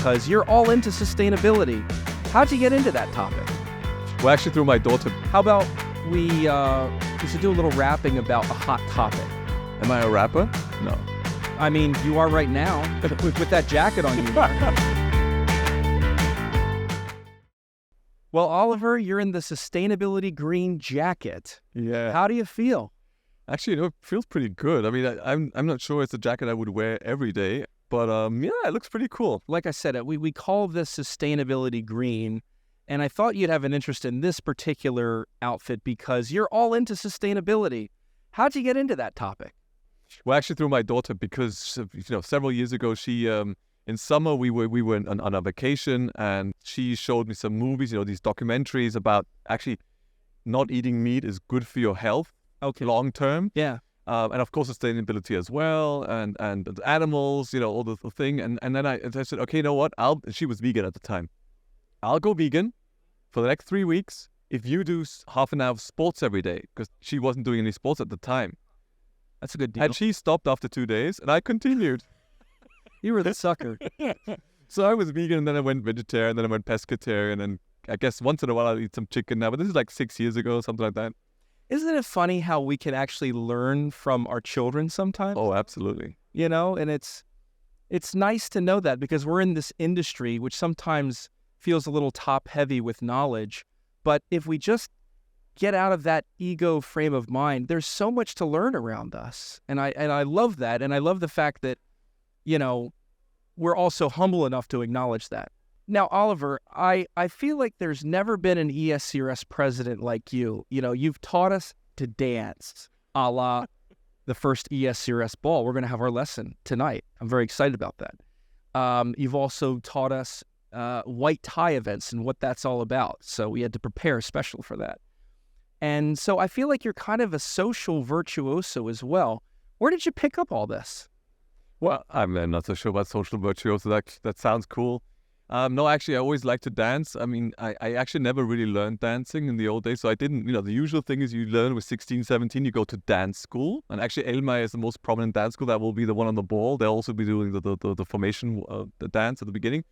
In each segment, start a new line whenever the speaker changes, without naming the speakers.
because you're all into sustainability. How'd you get into that topic?
Well, actually through my daughter.
How about we should do a little rapping about a hot topic.
Am I a rapper? No.
I mean, you are right now with that jacket on you. Well, Oliver, you're in the sustainability green jacket.
Yeah.
How do you feel?
Actually, it feels pretty good. I mean, I'm not sure it's a jacket I would wear every day, but yeah, it looks pretty cool.
Like I said, we call this sustainability green, and I thought you'd have an interest in this particular outfit because you're all into sustainability. How'd you get into that topic?
Well, actually through my daughter, because several years ago, she in summer we were on a vacation, and she showed me some movies, these documentaries about actually not eating meat is good for your health.
Okay.
Long term.
Yeah.
And of course sustainability as well, and animals, all the thing. And then I said, okay, you know what? She was vegan at the time. I'll go vegan for the next 3 weeks if you do half an hour of sports every day, because she wasn't doing any sports at the time.
That's a good deal.
And she stopped after 2 days, and I continued.
You were the sucker.
So I was vegan, and then I went vegetarian, then I went pescatarian, and I guess once in a while I'll eat some chicken now. But this is like 6 years ago, something like that.
Isn't it funny how we can actually learn from our children sometimes?
Oh, absolutely.
And it's nice to know that, because we're in this industry which sometimes feels a little top-heavy with knowledge. But if we just get out of that ego frame of mind, there's so much to learn around us. And I love that. And I love the fact that, we're also humble enough to acknowledge that. Now, Oliver, I feel like there's never been an ESCRS president like you. You've taught us to dance, a la the first ESCRS ball. We're going to have our lesson tonight. I'm very excited about that. You've also taught us white tie events and what that's all about. So we had to prepare special for that. And so I feel like you're kind of a social virtuoso as well. Where did you pick up all this?
Well, I'm not so sure about social virtuoso. That sounds cool. No, actually, I always liked to dance. I mean, I actually never really learned dancing in the old days. So I didn't, the usual thing is you learn with 16, 17, you go to dance school. And actually, Elmai is the most prominent dance school. That will be the one on the ball. They'll also be doing the formation, the dance at the beginning.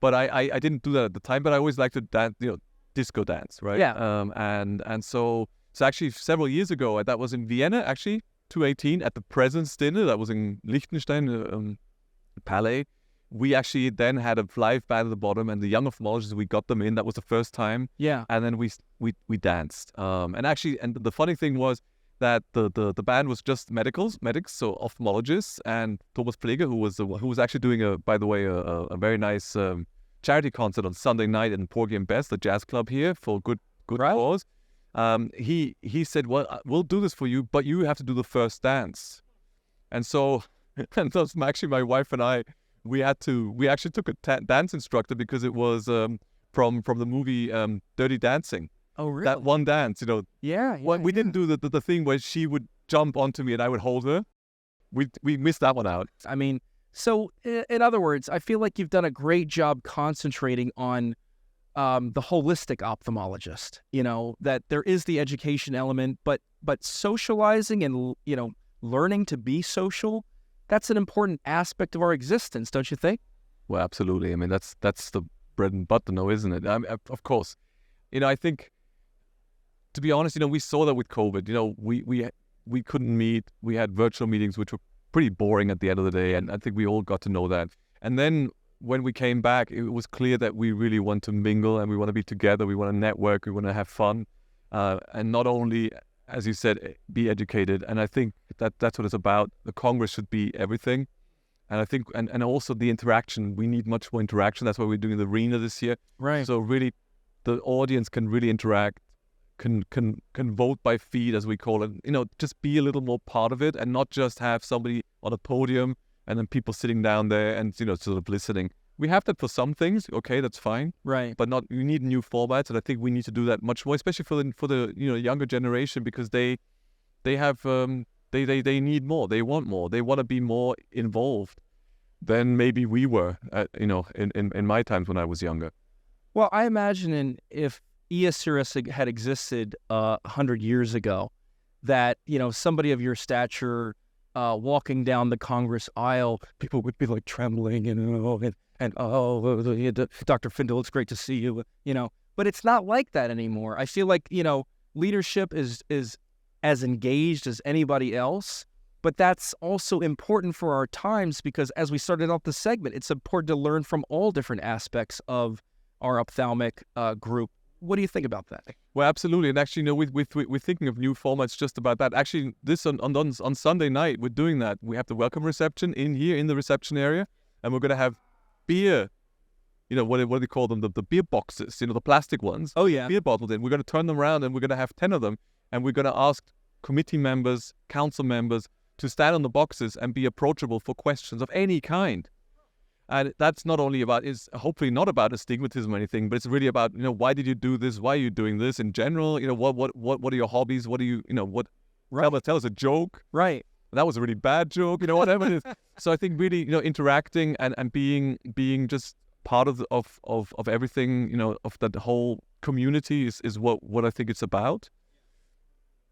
But I didn't do that at the time, but I always liked to dance, disco dance, right?
Yeah.
And so actually several years ago, that was in Vienna, actually, 2018, at the President's Dinner. That was in Liechtenstein, Palais. We actually then had a live band at the bottom, and the young ophthalmologists, we got them in. That was the first time.
Yeah.
And then we danced. And the funny thing was that the band was just medics, so ophthalmologists, and Thomas Pfleger, who was actually doing a very nice charity concert on Sunday night in Porgy and Bess, the jazz club here, for good
right.
cause. He said, well, we'll do this for you, but you have to do the first dance. And so actually my wife and I, we actually took a dance instructor, because it was from the movie Dirty Dancing.
Oh, really?
That one dance,
Yeah.
We didn't do the thing where she would jump onto me and I would hold her. We missed that one out.
I mean, so in other words, I feel like you've done a great job concentrating on the holistic ophthalmologist. That there is the education element, but socializing and learning to be social. That's an important aspect of our existence, don't you think?
Well, absolutely. I mean, that's the bread and butter, no, isn't it? Of course. I think, to be honest, we saw that with COVID. We couldn't meet. We had virtual meetings, which were pretty boring at the end of the day, and I think we all got to know that. And then when we came back, it was clear that we really want to mingle, and we want to be together. We want to network. We want to have fun, and not only, as you said, be educated. And I think that's what it's about. The Congress should be everything. And I think, and also the interaction, we need much more interaction. That's why we're doing the arena this year.
Right.
So really, the audience can really interact, can vote by feed, as we call it. Just be a little more part of it, and not just have somebody on a podium and then people sitting down there and, sort of listening. We have that for some things. Okay, that's fine.
Right.
But we need new formats, and I think we need to do that much more, especially for the younger generation, because they have they need more. They want more. They want to be more involved than maybe we were in my times when I was younger.
Well, I imagine if ESCRS had existed 100 years ago, that somebody of your stature walking down the Congress aisle, people would be like trembling and and Dr. Findl, it's great to see you, but it's not like that anymore. I feel like, leadership is as engaged as anybody else, but that's also important for our times because as we started off the segment, it's important to learn from all different aspects of our ophthalmic group. What do you think about that?
Well, absolutely. And actually, we're thinking of new formats just about that. Actually, this on Sunday night, we're doing that. We have the welcome reception in the reception area, and we're going to have beer. What do they call them? The beer boxes, the plastic ones.
Oh, yeah.
Beer bottles in. We're going to turn them around, and we're going to have 10 of them, and we're going to ask committee members, council members to stand on the boxes and be approachable for questions of any kind. And that's not only is hopefully not about astigmatism or anything, but it's really about, why did you do this? Why are you doing this in general? What are your hobbies? What do you, what, right. Tell us a joke.
Right.
That was a really bad joke, whatever it is. So I think really, interacting and being just part of everything, of that whole community is what I think it's about.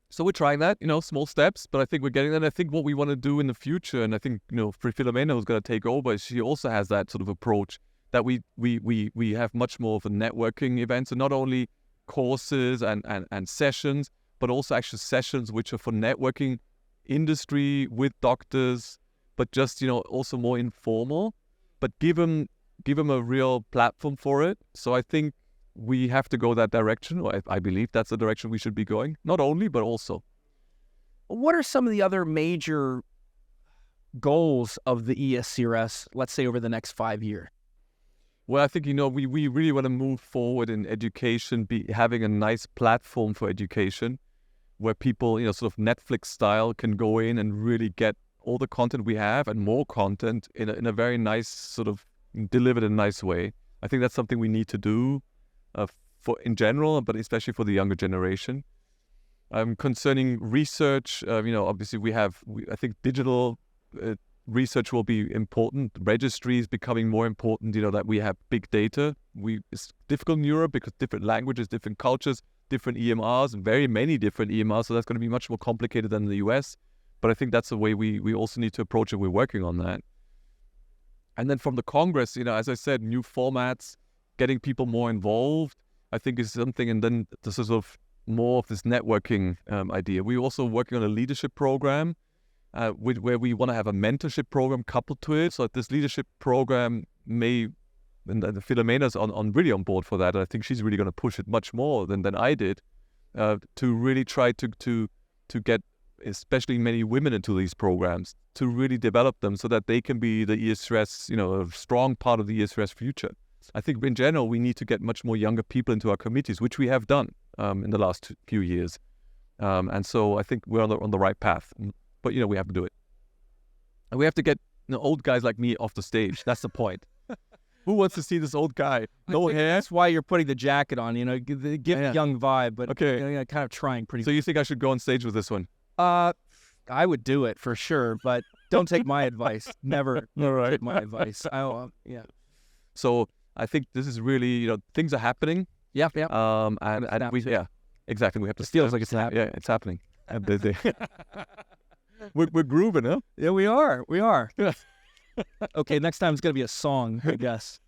So we're trying that, small steps, but I think we're getting there. And I think what we want to do in the future, and I think, for Filomena, who's going to take over, she also has that sort of approach that we have much more of a networking event. So not only courses and sessions, but also actual sessions which are for networking industry with doctors, but just, also more informal, but give them a real platform for it. So I think we have to go that direction, or I believe that's the direction we should be going. Not only, but also.
What are some of the other major goals of the ESCRS, let's say, over the next 5 years?
Well, I think, we really want to move forward in education, having a nice platform for education where people, sort of Netflix style can go in and really get all the content we have and more content in a very nice sort of delivered in a nice way. I think that's something we need to do. For in general, but especially for the younger generation. Concerning research, obviously I think digital research will be important. Registries becoming more important, that we have big data. It's difficult in Europe because different languages, different cultures, different EMRs, very many different EMRs, so that's going to be much more complicated than the US. But I think that's the way we also need to approach it. We're working on that. And then from the Congress, as I said, new formats, getting people more involved, I think is something, and then the sort of more of this networking idea. We're also working on a leadership program where we want to have a mentorship program coupled to it. So this leadership program and the Filomena's really on board for that. And I think she's really going to push it much more than I did to really try to get especially many women into these programs, to really develop them so that they can be the ESCRS, a strong part of the ESCRS future. I think in general, we need to get much more younger people into our committees, which we have done in the last few years. And so I think we're on the right path. But, we have to do it. And we have to get old guys like me off the stage. That's the point. Who wants to see this old guy? No hair?
That's why you're putting the jacket on, give a young vibe, but
okay.
Kind of trying pretty.
So you think I should go on stage with this one?
I would do it for sure, but don't take my advice. Never take my advice. Yeah.
So I think this is really, things are happening.
Yeah.
And exactly. We have to.
It feels like it's happening.
Yeah, it's happening. We're grooving, huh?
Yeah, we are. Okay, next time it's gonna be a song, I guess.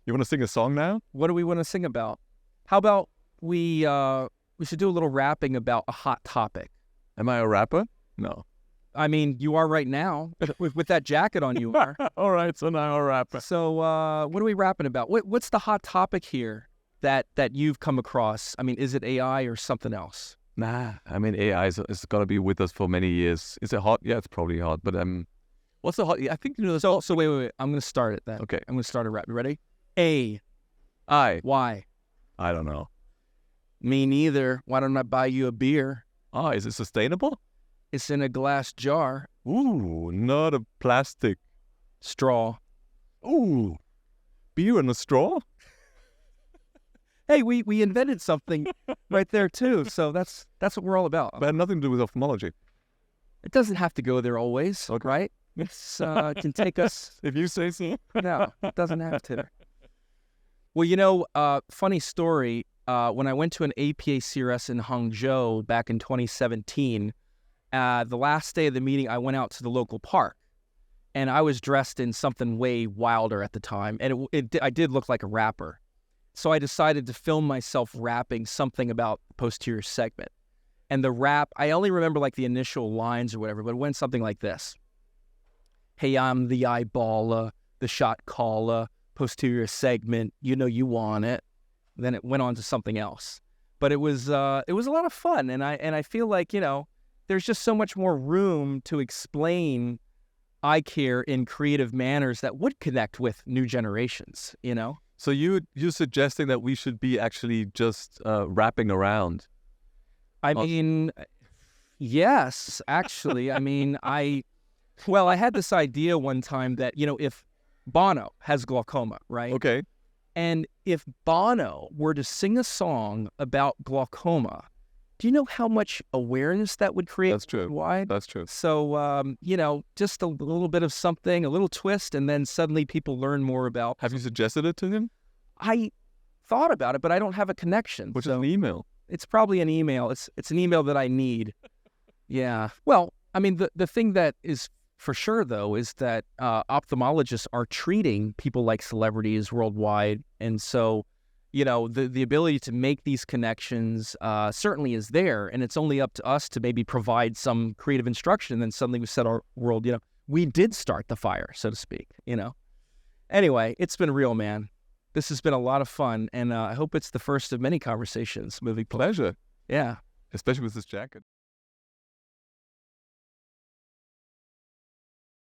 You want to sing a song now?
What do we want to sing about? How about we should do a little rapping about a hot topic.
Am I a rapper? No.
I mean, you are right now. With that jacket on, you are.
All right, so now I'm a rapper.
So what are we rapping about? What's the hot topic here that you've come across? I mean, is it AI or something else?
Nah, I mean, AI is going to be with us for many years. Is it hot? Yeah, it's probably hot. But what's the hot? I think,
So wait. I'm going to start it then.
Okay.
I'm going to start a rap. You ready? A.
I.
Why?
I don't know.
Me neither. Why don't I buy you a beer?
Oh, is it sustainable?
It's in a glass jar.
Ooh, not a plastic
straw.
Ooh, beer in a straw?
Hey, we invented something right there too. So that's what we're all about.
But it had nothing to do with ophthalmology.
It doesn't have to go there always, okay. Right? It can take us.
If you say so.
No, it doesn't have to. Well, funny story. When I went to an APA CRS in Hangzhou back in 2017, the last day of the meeting, I went out to the local park. and I was dressed in something way wilder at the time, and I did look like a rapper. So I decided to film myself rapping something about the posterior segment. And the rap, I only remember like the initial lines or whatever, but it went something like this. Hey, I'm the eyeballer, the shot caller, posterior segment, you know you want it. Then it went on to something else. But it was a lot of fun, and I feel like, you know, there's just so much more room to explain eye care in creative manners that would connect with new generations, you know?
So you're suggesting that we should be actually just wrapping around?
I mean, yes, actually. I mean, I had this idea one time that, you know, if Bono has glaucoma, right?
Okay.
And if Bono were to sing a song about glaucoma, do you know how much awareness that would create?
That's true.
Worldwide?
That's true.
So, you know, just a little bit of something, a little twist, and then suddenly people learn more about.
Have you suggested it to him?
I thought about it, but I don't have a connection.
Which is an email.
It's probably an email. It's an email that I need. Yeah. Well, I mean, the thing that is for sure, though, is that ophthalmologists are treating people like celebrities worldwide. And so, you know, the ability to make these connections certainly is there. And it's only up to us to maybe provide some creative instruction. And then suddenly we set our world, you know, we did start the fire, so to speak, you know. Anyway, it's been real, man. This has been a lot of fun. And I hope it's the first of many conversations moving forward.
Pleasure.
Yeah.
Especially with this jacket.